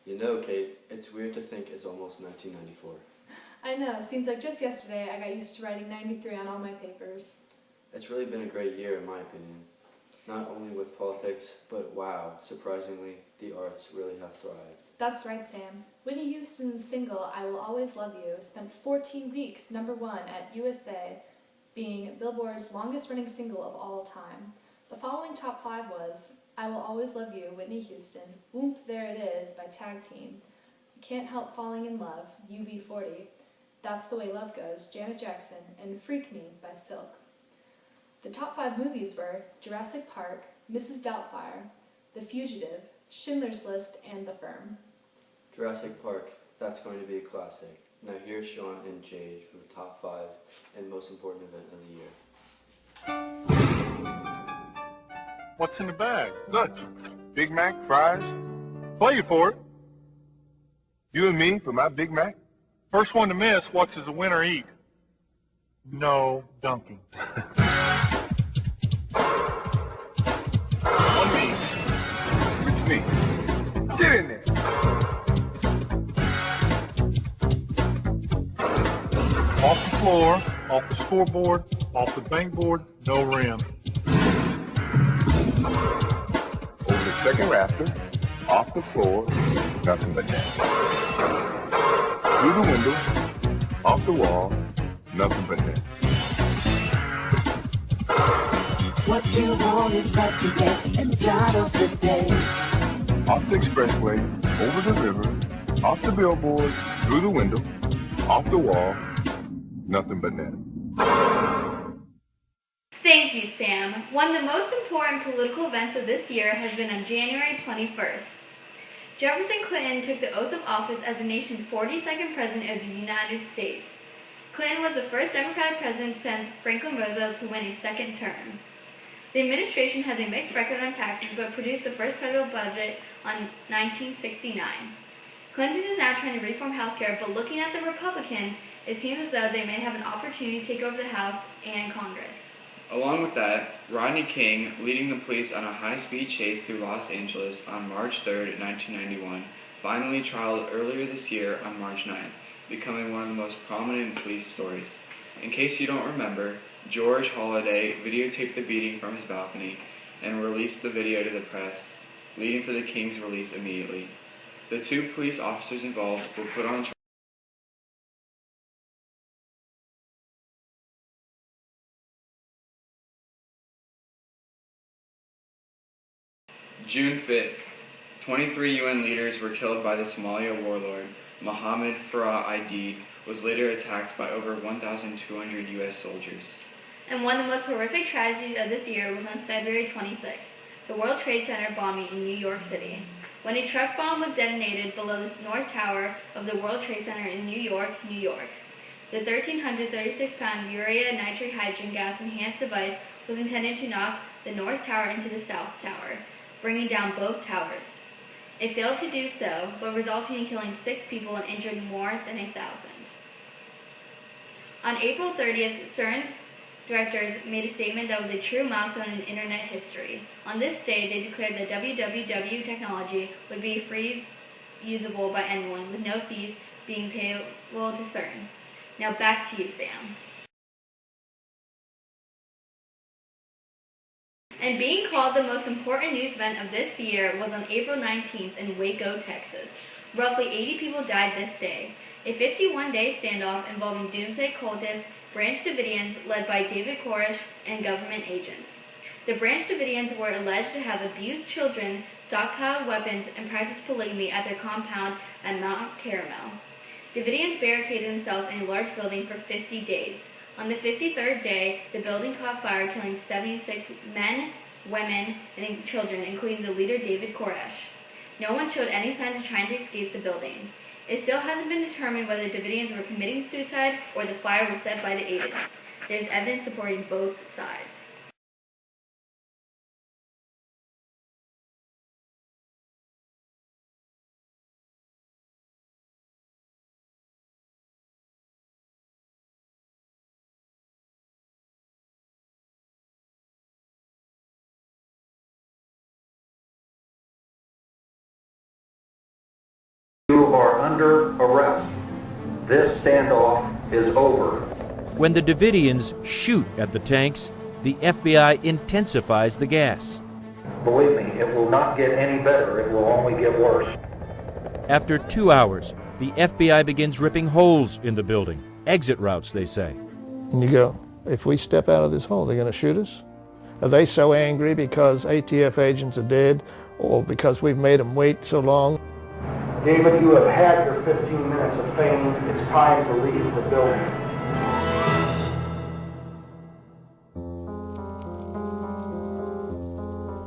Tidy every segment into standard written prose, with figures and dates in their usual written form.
You know, Kate, it's weird to think it's almost 1994. I know, seems like just yesterday I got used to writing 93 on all my papers. It's really been a great year, in my opinion. Not only with politics, but wow, surprisingly, the arts really have thrived. That's right, Sam. Whitney Houston's single, I Will Always Love You, spent 14 weeks #1 at USA, being Billboard's longest running single of all time. The following top 5 was I Will Always Love You, Whitney Houston, Whoomp There It Is by Tag Team, Can't Help Falling in Love, UB40, That's the Way Love Goes, Janet Jackson, and Freak Me by Silk. The top 5 movies were Jurassic Park, Mrs. Doubtfire, The Fugitive, Schindler's List, and The Firm. Jurassic Park, that's going to be a classic. Now here's Sean and Jade for the top 5 and most important event of the year. What's in the bag? Lunch. Big Mac, fries. Play you for it. You and me for my Big Mac. First one to miss watches the winner eat. No dunking. One me. Which me? Get in there. Off the floor, off the scoreboard, off the bank board, no rim. Over the second rafter, off the floor, nothing but net. Through the window, off the wall, nothing but net. What you want is what you get, and God of the day. Off the expressway, over the river, off the billboard, through the window, off the wall, nothing but net. Thank you, Sam. One of the most important political events of this year has been on January 21st. Jefferson Clinton took the oath of office as the nation's 42nd president of the United States. Clinton was the first Democratic president since Franklin Roosevelt to win a second term. The administration has a mixed record on taxes, but produced the first federal budget on 1969. Clinton is now trying to reform healthcare, but looking at the Republicans, it seems as though they may have an opportunity to take over the House and Congress. Along with that, Rodney King, leading the police on a high-speed chase through Los Angeles on March 3, 1991, finally trialed earlier this year on March 9th, becoming one of the most prominent police stories. In case you don't remember, George Holliday videotaped the beating from his balcony and released the video to the press, leading for the King's release immediately. The 2 police officers involved were put on trial. June 5th, 23 UN leaders were killed by the Somalia warlord. Mohammed Farah Aidid was later attacked by over 1,200 U.S. soldiers. And one of the most horrific tragedies of this year was on February 26th, the World Trade Center bombing in New York City. When a truck bomb was detonated below the North Tower of the World Trade Center in New York, New York. The 1,336-pound urea nitrate hydrogen gas enhanced device was intended to knock the North Tower into the South Tower, bringing down both towers. It failed to do so, but resulting in killing 6 people and injuring more than 1,000. On April 30th, CERN's directors made a statement that was a true milestone in Internet history. On this day, they declared that www technology would be free usable by anyone, with no fees being payable to CERN. Now back to you, Sam. And being called the most important news event of this year was on April 19th in Waco, Texas. Roughly 80 people died this day. A 51-day standoff involving doomsday cultists, Branch Davidians, led by David Koresh, and government agents. The Branch Davidians were alleged to have abused children, stockpiled weapons, and practiced polygamy at their compound at Mount Carmel. Davidians barricaded themselves in a large building for 50 days. On the 53rd day, the building caught fire, killing 76 men, women, and children, including the leader David Koresh. No one showed any signs of trying to escape the building. It still hasn't been determined whether the Davidians were committing suicide or the fire was set by the agents. There is evidence supporting both sides. under arrest. This standoff is over. When the Davidians shoot at the tanks, the FBI intensifies the gas. Believe me, it will not get any better. It will only get worse. After 2 hours, the FBI begins ripping holes in the building. Exit routes, they say. And you go, if we step out of this hole, they're going to shoot us? Are they so angry because ATF agents are dead or because we've made them wait so long? David, you have had your 15 minutes of fame. It's time to leave the building.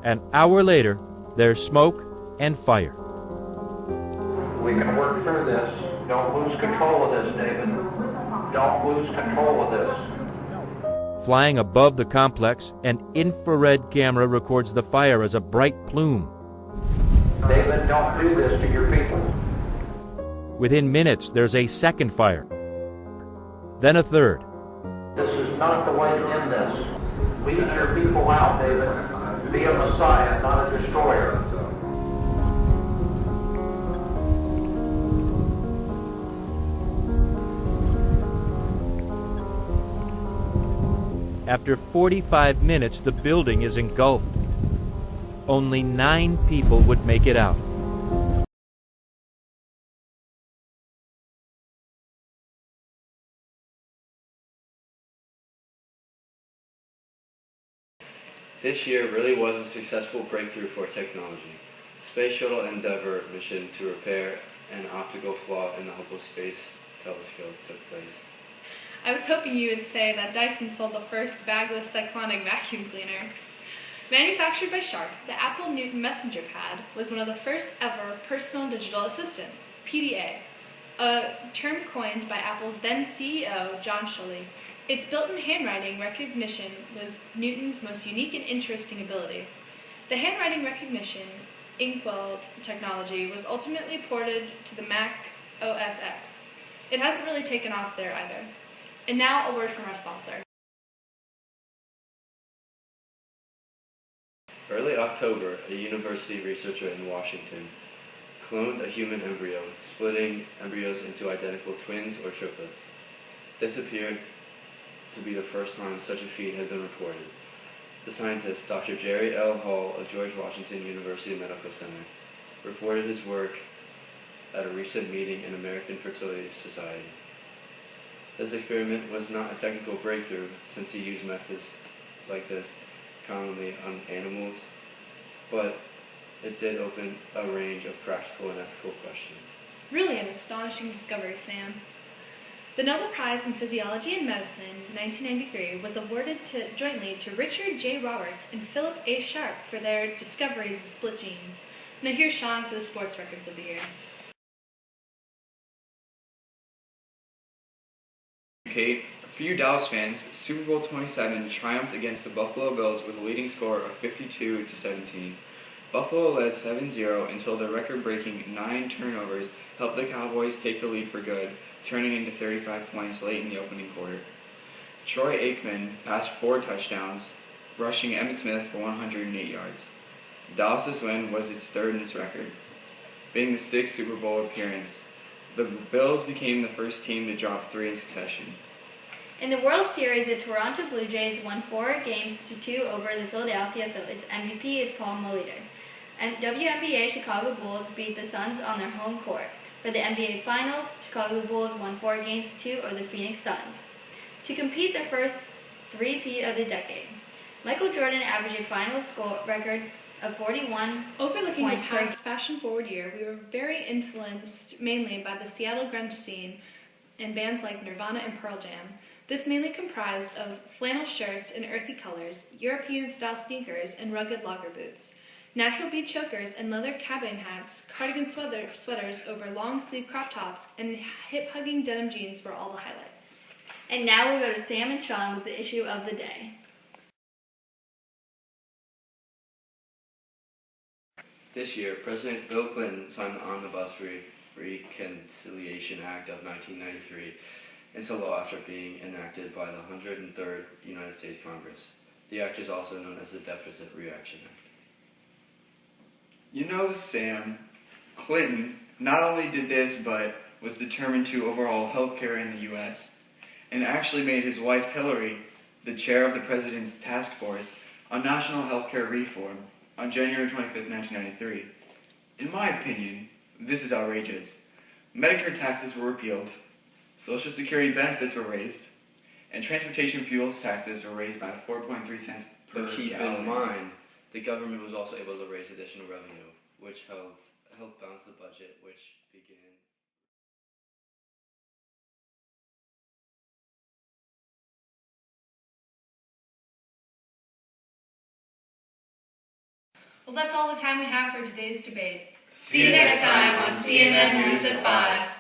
An hour later, there's smoke and fire. We can work through this. Don't lose control of this, David. Don't lose control of this. Flying above the complex, an infrared camera records the fire as a bright plume. David, don't do this to your people. Within minutes, there's a second fire. Then a third. This is not the way to end this. Lead your people out, David. Be a Messiah, not a destroyer. After 45 minutes, the building is engulfed. Only 9 people would make it out. This year really was a successful breakthrough for technology. Space Shuttle Endeavour mission to repair an optical flaw in the Hubble Space Telescope took place. I was hoping you would say that Dyson sold the first bagless cyclonic vacuum cleaner. Manufactured by Sharp, the Apple Newton Messenger Pad was one of the first ever personal digital assistants, PDA, a term coined by Apple's then CEO, John Sculley. Its built-in handwriting recognition was Newton's most unique and interesting ability. The handwriting recognition inkwell technology was ultimately ported to the Mac OS X. It hasn't really taken off there either. And now a word from our sponsor. Early October, a university researcher in Washington cloned a human embryo, splitting embryos into identical twins or triplets. This appeared to be the first time such a feat had been reported. The scientist, Dr. Jerry L. Hall of George Washington University Medical Center, reported his work at a recent meeting in American Fertility Society. This experiment was not a technical breakthrough, since he used methods like this commonly on animals, but it did open a range of practical and ethical questions. Really an astonishing discovery, Sam. The Nobel Prize in Physiology and Medicine, 1993, was awarded jointly to Richard J. Roberts and Philip A. Sharp for their discoveries of split genes. Now here's Sean for the sports records of the year. Kate, for you Dallas fans, Super Bowl 27 triumphed against the Buffalo Bills with a leading score of 52-17. Buffalo led 7-0 until their record-breaking 9 turnovers helped the Cowboys take the lead for good, turning into 35 points late in the opening quarter. Troy Aikman passed 4 touchdowns, rushing Emmitt Smith for 108 yards. Dallas's win was its third in its record, being the 6th Super Bowl appearance. The Bills became the first team to drop 3 in succession. In the World Series, the Toronto Blue Jays won 4-2 over the Philadelphia Phillies. MVP is Paul Molitor. And WNBA Chicago Bulls beat the Suns on their home court. For the NBA Finals, Chicago Bulls won 4-2 over the Phoenix Suns to complete their first three-peat of the decade. Michael Jordan averaged a final score record of 41 Overlooking the points per past fashion-forward year, we were very influenced mainly by the Seattle grunge scene and bands like Nirvana and Pearl Jam. This mainly comprised of flannel shirts in earthy colors, European-style sneakers, and rugged logger boots. Natural bead chokers and leather cabin hats, cardigan sweaters over long-sleeve crop tops, and hip-hugging denim jeans were all the highlights. And now we'll go to Sam and Sean with the issue of the day. This year, President Bill Clinton signed the Omnibus Reconciliation Act of 1993 into law after being enacted by the 103rd United States Congress. The act is also known as the Deficit Reduction Act. You know, Sam, Clinton, Not only did this, but was determined to overhaul healthcare in the U.S., and actually made his wife Hillary the chair of the president's task force on national healthcare reform on January 25, 1993. In my opinion, this is outrageous. Medicare taxes were repealed, Social Security benefits were raised, and transportation fuels taxes were raised by 4.3 cents per But keep gallon. in mind, the government was also able to raise additional revenue, which helped balance the budget, which began. Well, that's all the time we have for today's debate. See you next time on CNN News at 5.